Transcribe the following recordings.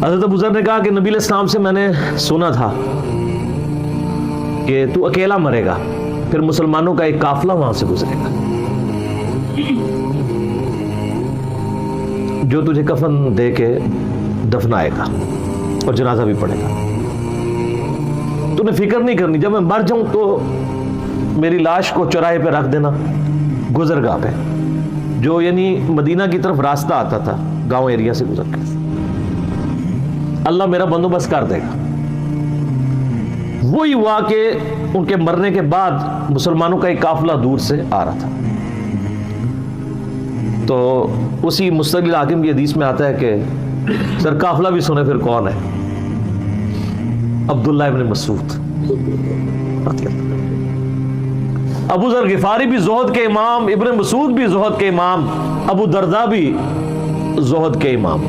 حضرت ابو ذر نے کہا کہ نبی علیہ السلام سے میں نے سنا تھا کہ تو اکیلا مرے گا، پھر مسلمانوں کا ایک قافلہ وہاں سے گزرے گا جو تجھے کفن دے کے دفنائے گا اور جنازہ بھی پڑے گا. تو نے فکر نہیں کرنی، جب میں مر جاؤں تو میری لاش کو چوراہے پہ رکھ دینا، گزرگاہ پہ، جو یعنی مدینہ کی طرف راستہ آتا تھا گاؤں ایریا سے گزر کے. اللہ میرا بندوبست کر دے گا. وہی ہوا کہ ان کے مرنے کے بعد مسلمانوں کا ایک قافلہ دور سے آ رہا تھا. تو اسی مستدل حاکم کی حدیث میں آتا ہے کہ سر قافلہ بھی سنے پھر کون ہے؟ عبداللہ ابن مسعود. ابو ذر غفاری بھی زہد کے امام، ابن مسعود بھی زہد کے امام، ابو درداء بھی زہد کے امام.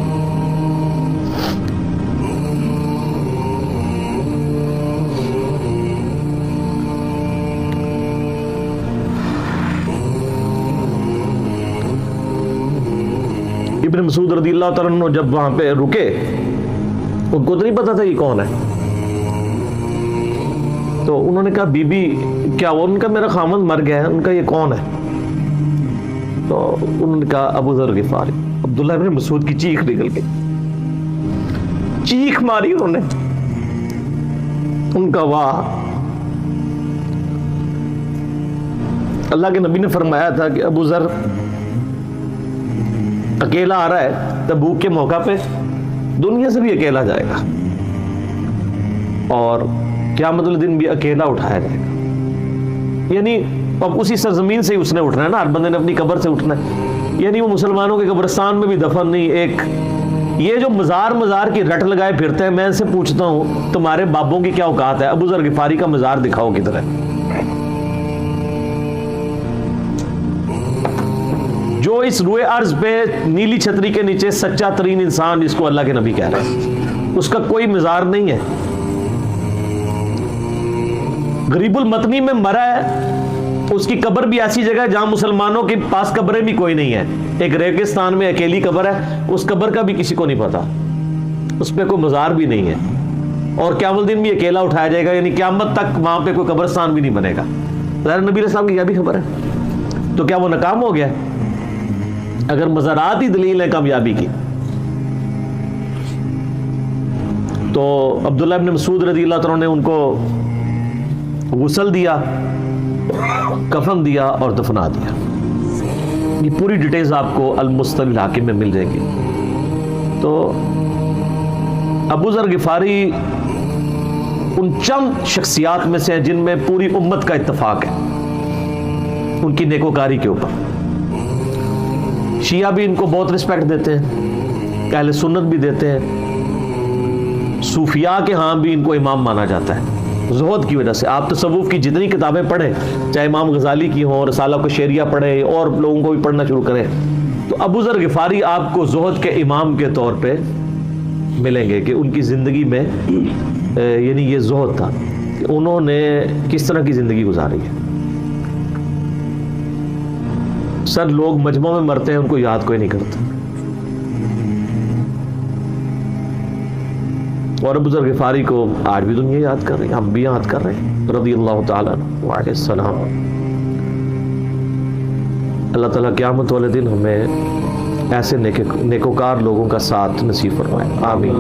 ابن مسعود رضی اللہ تعالیٰ عنہ جب وہاں پہ رکے، ان کو تو نہیں پتا تھا یہ کون ہے. تو انہوں نے کہا بی بی کیا وہ؟ ان کا میرا خامند مر گیا ہے. ان کا یہ کون ہے؟ تو انہوں نے کہا ابو ذر غفاری. عبداللہ ابن مسعود کی چیخ نکل گئی، چیخ ماری انہوں نے. ان کا واہ. اللہ کے نبی نے فرمایا تھا کہ ابو ذر اکیلا آ رہا ہے تبوک کے موقع پہ، دنیا سے بھی اکیلا جائے گا اور قیامت والے دن بھی اکیلا اٹھایا جائے گا. یعنی اب اسی سرزمین سے ہی اس نے اٹھنا ہے نا، ہر بندے نے اپنی قبر سے اٹھنا ہے. یعنی وہ مسلمانوں کے قبرستان میں بھی دفن نہیں. ایک یہ جو مزار کی رٹ لگائے پھرتے ہیں، میں ان سے پوچھتا ہوں تمہارے بابوں کی کیا اوقات ہے؟ ابو ذر غفاری کا مزار دکھاؤ کدھر ہے. جو اس روئے ارض پہ نیلی چھتری کے نیچے سچا ترین انسان جس کو اللہ کے نبی کہہ رہے ہیں، اس کا کوئی مزار نہیں ہے. غریب المتنی میں مرا ہے، اس کی قبر بھی ایسی جگہ ہے جہاں مسلمانوں کے پاس قبریں بھی کوئی نہیں ہے. ایک ریگستان میں اکیلی قبر ہے، اس قبر کا بھی کسی کو نہیں پتا، اس پہ کوئی مزار بھی نہیں ہے. اور قیامت دن بھی اکیلا اٹھایا جائے گا، یعنی قیامت تک وہاں پہ کوئی قبرستان بھی نہیں بنے گا. ظاہر نبی علیہ السلام کی یہ بھی خبر ہے. تو کیا وہ ناکام ہو گیا؟ اگر مزارات ہی دلیل ہے کامیابی کی. تو عبداللہ ابن مسعود رضی اللہ تعالیٰ نے ان کو غسل دیا، کفن دیا اور دفنا دیا. یہ پوری ڈیٹیلز آپ کو المستدل حاکم میں مل جائیں گی. تو ابو ذر غفاری ان چند شخصیات میں سے ہیں جن میں پوری امت کا اتفاق ہے ان کی نیکوکاری کے اوپر. شیعہ بھی ان کو بہت رسپیکٹ دیتے ہیں، اہل سنت بھی دیتے ہیں، صوفیاء کے ہاں بھی ان کو امام مانا جاتا ہے زہد کی وجہ سے. آپ تصوف کی جتنی کتابیں پڑھیں، چاہے امام غزالی کی ہوں، رسالہ قشیریہ پڑھیں اور لوگوں کو بھی پڑھنا شروع کریں، تو ابو ذر غفاری آپ کو زہد کے امام کے طور پہ ملیں گے کہ ان کی زندگی میں یعنی یہ زہد تھا کہ انہوں نے کس طرح کی زندگی گزاری ہے. سر لوگ مجمع میں مرتے ہیں، ان کو یاد کوئی نہیں کرتا. اور ابو ذر غفاری کو آج بھی دنیا یاد کر رہی ہے، ہم بھی یاد کر رہے ہیں رضی اللہ تعالیٰ عنہ علیہ السلام. اللہ تعالیٰ قیامت والے دن ہمیں ایسے نیکوکار لوگوں کا ساتھ نصیب فرمائے. آمین.